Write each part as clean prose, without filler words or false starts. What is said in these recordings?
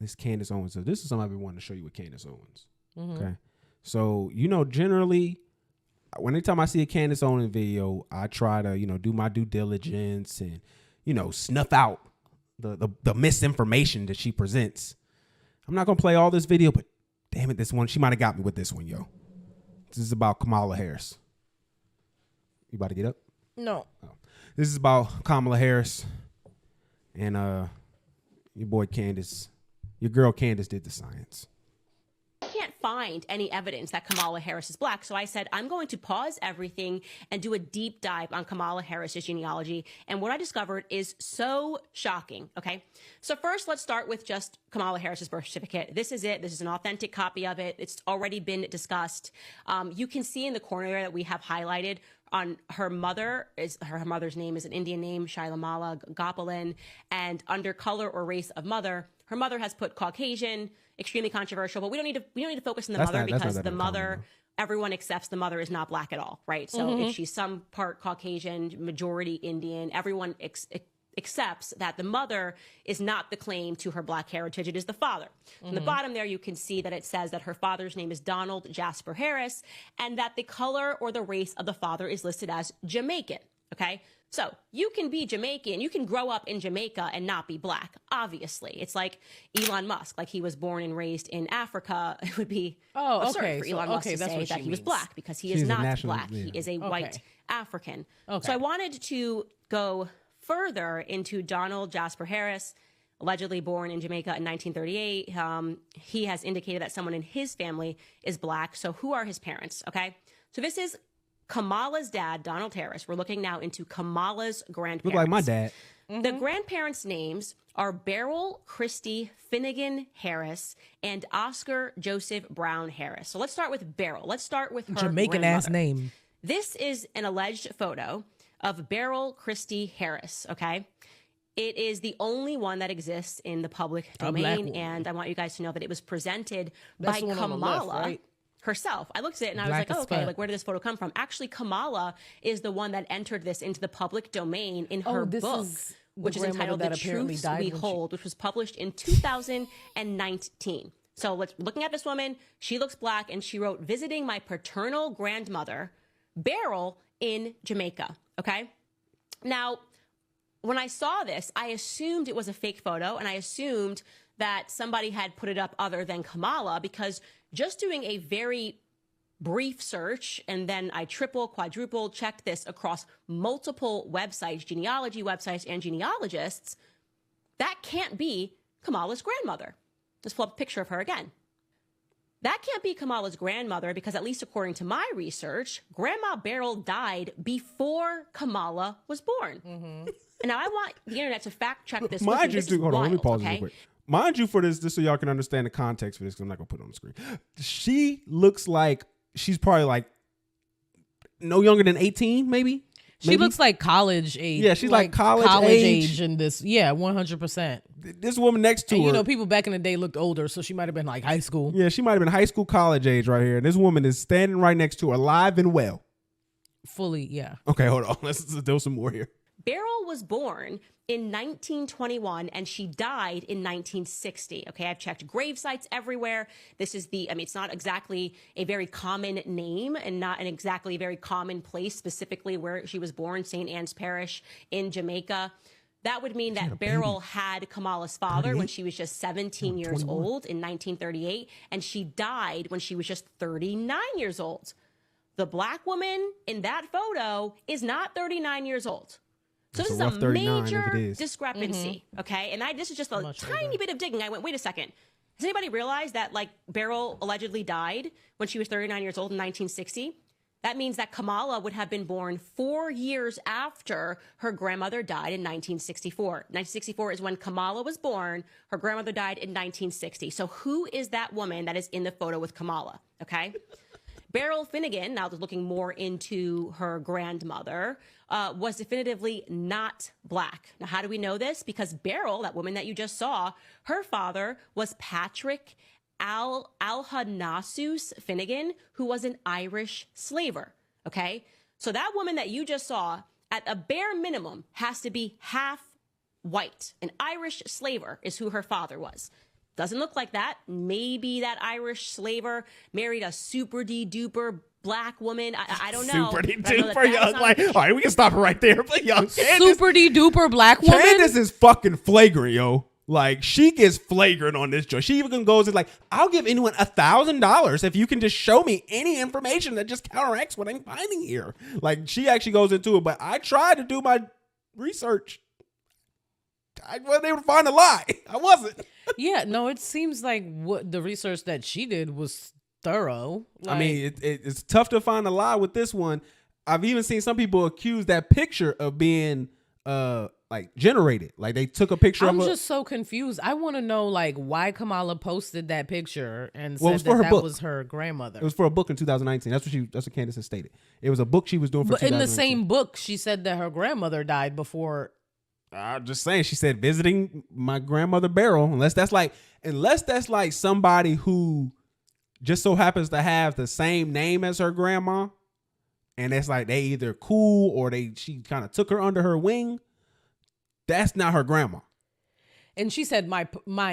this Candace Owens. So this is something I've been wanting to show you with Candace Owens. Okay. So, generally, anytime I see a Candace Owens video, I try to, do my due diligence and, snuff out the misinformation that she presents. I'm not going to play all this video, but damn it, this one, she might have got me with this one, yo. This is about Kamala Harris. You about to get up? No. Oh. This is about Kamala Harris and your boy Candace. Your girl Candace did the science. Can't find any evidence that Kamala Harris is black. So I said, I'm going to pause everything and do a deep dive on Kamala Harris's genealogy. And what I discovered is so shocking. Okay. So first, let's start with just Kamala Harris's birth certificate. This is it. This is an authentic copy of it. It's already been discussed. You can see in the corner there that we have highlighted on her mother's name is an Indian name, Shailamala Gopalan, and under color or race of mother, her mother has put Caucasian, extremely controversial, but we don't need to focus on the mother because the mother, everyone accepts the mother is not black at all, right? So if she's some part Caucasian, majority Indian, everyone accepts that the mother is not the claim to her black heritage. It is the father. On the bottom there, you can see that it says that her father's name is Donald Jasper Harris and that the color or the race of the father is listed as Jamaican, okay? So you can be Jamaican, you can grow up in Jamaica and not be black, obviously. It's like Elon Musk, like he was born and raised in Africa. It would be absurd for Elon Musk to say that he was black because he is not black. Yeah. He is a white African. So I wanted to go further into Donald Jasper Harris, allegedly born in Jamaica in 1938. He has indicated that someone in his family is black. So who are his parents? Okay. So this is Kamala's dad, Donald Harris. We're looking now into Kamala's grandparents. Look like my dad. The grandparents' names are Beryl Christie Finnegan Harris and Oscar Joseph Brown Harris. So let's start with Beryl. Let's start with her Jamaican ass name. This is an alleged photo of Beryl Christie Harris, okay? It is the only one that exists in the public domain, and I want you guys to know that it was presented by Kamala herself. I looked at it and I was like, oh, okay, like where did this photo come from? Actually, Kamala is the one that entered this into the public domain in her book, which is entitled The Truths We Hold, which was published in 2019. So looking at this woman, she looks black, and she wrote, visiting my paternal grandmother, Beryl, in Jamaica. Okay. Now, when I saw this, I assumed it was a fake photo, and I assumed that somebody had put it up other than Kamala, because just doing a very brief search, and then I quadruple checked this across multiple websites, genealogy websites and genealogists, that can't be Kamala's grandmother. Let's pull up a picture of her again. That can't be Kamala's grandmother because, at least according to my research, Grandma Beryl died before Kamala was born. And now I want the internet to fact check this. Mind you, hold on, let me pause this real quick. Mind you, for this, just so y'all can understand the context for this, because I'm not going to put it on the screen. She looks like she's probably like no younger than 18, maybe. She looks like college age. Yeah, she's like college age in this. Yeah, 100%. This woman next to her. People back in the day looked older, so she might have been like high school. Yeah, she might have been high school, college age right here. And this woman is standing right next to her, alive and well. Fully, yeah. Okay, hold on. Let's do some more here. Beryl was born in 1921 and she died in 1960. Okay, I've checked grave sites everywhere. This is it's not exactly a very common name and not an exactly very common place, specifically where she was born, St. Anne's Parish in Jamaica. That would mean that Beryl had Kamala's father when she was just 17 years old in 1938, and she died when she was just 39 years old. The black woman in that photo is not 39 years old. So this is a major discrepancy, okay? And this is just a tiny bit of digging. I went, wait a second. Has anybody realized that, like, Beryl allegedly died when she was 39 years old in 1960? That means that Kamala would have been born 4 years after her grandmother died in 1964. 1964 is when Kamala was born. Her grandmother died in 1960. So who is that woman that is in the photo with Kamala, okay? Beryl Finnegan, now looking more into her grandmother, was definitively not black. Now, how do we know this? Because Beryl, that woman that you just saw, her father was Patrick Alhanasus Finnegan, who was an Irish slaver, okay? So that woman that you just saw, at a bare minimum, has to be half white. An Irish slaver is who her father was. Doesn't look like that. Maybe that Irish slaver married a super duper black woman. I don't know. Super But I know duper young. Like, all right, we can stop it right there. But young Super duper black woman. Candace is fucking flagrant, yo. Like, she gets flagrant on this joint. She even goes and like, I'll give anyone $1,000 if you can just show me any information that just counteracts what I'm finding here. Like, she actually goes into it. But I tried to do my research. I wasn't able to find a lie. I wasn't. Yeah, no, it seems like what the research that she did was thorough. I mean, it's tough to find a lie with this one. I've even seen some people accuse that picture of being like generated. Like they took a picture I'm of just so confused. I want to know like why Kamala posted that picture and Well, it said was for her that book. was her grandmother. It was for a book in 2019. That's what Candace has stated. It was a book she was doing for But in the 2019. same book, she said that her grandmother died before. I'm just saying, she said visiting my grandmother Beryl, unless that's like somebody who just so happens to have the same name as her grandma, and it's like they either cool or she kind of took her under her wing. That's not her grandma. And she said my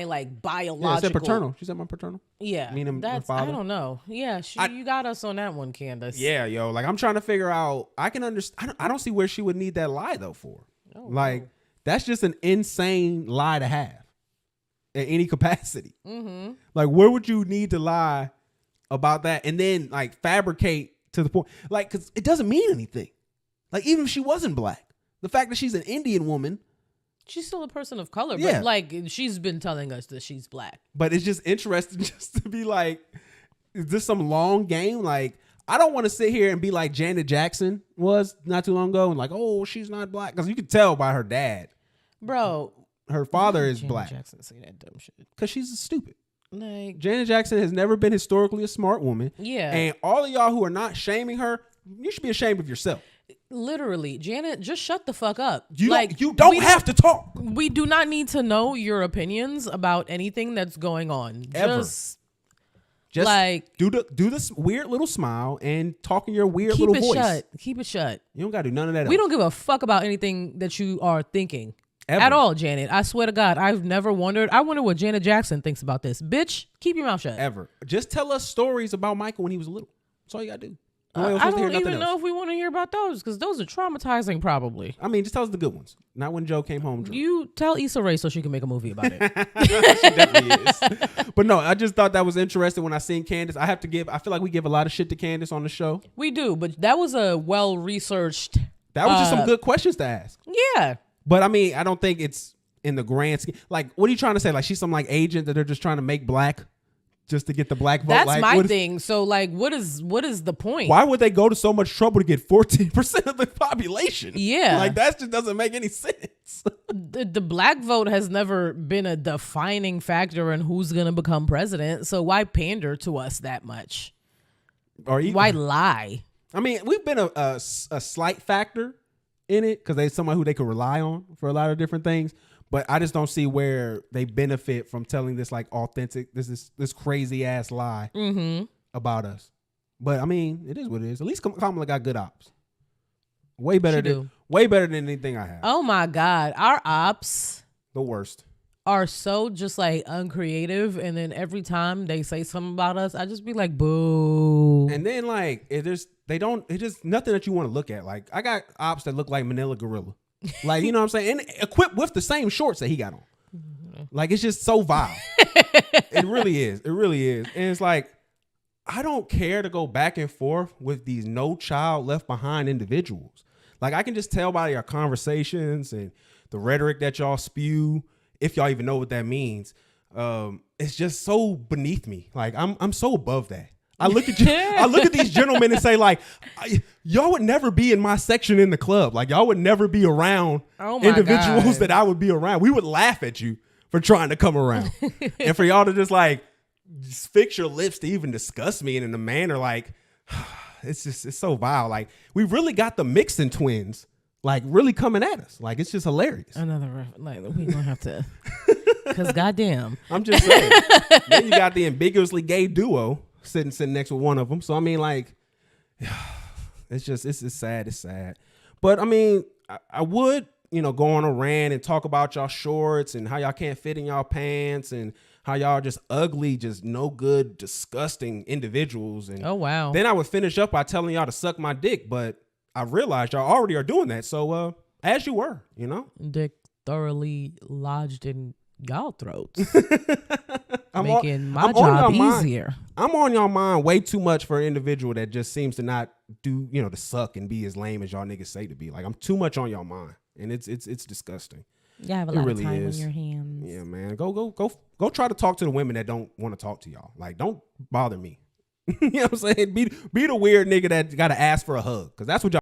like biological. Yeah, she said paternal. She said my paternal. Yeah, Meaning her that's I father? don't know. Yeah, you got us on that one, Candace. Yeah, yo, like I'm trying to figure out. I can understand. I don't see where she would need that lie though for. Oh, Like wow. that's just an insane lie to have in any capacity. Mm-hmm. Like, where would you need to lie about that and then like fabricate to the point? Like, because it doesn't mean anything. Like, even if she wasn't black, the fact that she's an Indian woman, She's still a person of color, Yeah. but like she's been telling us that she's black. but it's just interesting just to be like, is this some long game? Like, I don't want to sit here and be like Janet Jackson was not too long ago and like, oh, she's not black. Because you could tell by her dad. Bro, Her father is Janet black Jackson say that dumb shit. because she's stupid. Like, Janet Jackson has never been historically a smart woman. yeah. And all of y'all who are not shaming her, you should be ashamed of yourself. Literally, Janet, just shut the fuck up. You like don't we have to talk. We do not need to know your opinions about anything that's going on. Ever. Just like do this weird little smile and talk in your weird keep little it voice. shut. Keep it shut. You don't gotta do none of that. We else. don't give a fuck about anything that you are thinking Ever. at all, Janet. I swear to God, I've never wondered. I wonder what Janet Jackson thinks about this. Bitch, keep your mouth shut. Ever. Just tell us stories about Michael when he was little. That's all you gotta do. I don't even know if we want to hear about those because those are traumatizing. Probably. I mean, just tell us the good ones. Not when Joe came home drunk. You tell Issa Rae so she can make a movie about it. She definitely is. But no, I just thought that was interesting when I seen Candace. I feel like we give a lot of shit to Candace on the show. We do, but that was a well researched. That was just some good questions to ask. Yeah. But I mean, I don't think it's in the grand scheme. Like, what are you trying to say? Like, she's some like agent that they're just trying to make black just to get the black vote? That's like, my thing. So like, what is the point? Why would they go to so much trouble to get 14% of the population? Yeah. Like, that just doesn't make any sense. The black vote has never been a defining factor in who's going to become president. So why pander to us that much? Or even, Why lie? I mean, we've been a slight factor in it because they're someone who they could rely on for a lot of different things. But I just don't see where they benefit from telling this like authentic, this crazy ass lie about us. But I mean, it is what it is. At least Kamala got good ops. Way better than anything I have. Oh my God. Our ops The worst. are so just like uncreative. And then every time they say something about us, I just be like, boo. And then like it's just nothing that you want to look at. Like I got ops that look like Manila Gorilla. Like, you know what I'm saying? And equipped with the same shorts that he got on. Like, it's just so vile. It really is. It really is. And it's like, I don't care to go back and forth with these no child left behind individuals. Like, I can just tell by your conversations and the rhetoric that y'all spew, if y'all even know what that means. It's just so beneath me. Like, I'm so above that. I look at you. I look at these gentlemen and say, like, y'all would never be in my section in the club. Like, y'all would never be around individuals that I would be around. We would laugh at you for trying to come around, and for y'all to just like just fix your lips to even discuss me in a manner like it's so vile. Like, we really got the Mixon twins, like really coming at us. Like, it's just hilarious. Another, like, we don't have to, because goddamn. I'm just saying. Then you got the ambiguously gay duo sitting next with one of them. So I mean, like, it's sad. It's sad. But I mean, I would, go on a rant and talk about y'all shorts and how y'all can't fit in y'all pants and how y'all are just ugly, just no good, disgusting individuals. And oh wow. then I would finish up by telling y'all to suck my dick, but I realized y'all already are doing that. So as you were, you know, dick thoroughly lodged in y'all throats. I'm making my job easier. I'm on y'all mind way too much for an individual that just seems to not do, you know, to suck and be as lame as y'all niggas say to be. Like, I'm too much on y'all mind, and it's disgusting. You have a lot of time on your hands. Yeah, man. Go try to talk to the women that don't want to talk to y'all. Like, don't bother me. You know what I'm saying? Be the weird nigga that got to ask for a hug, because that's what y'all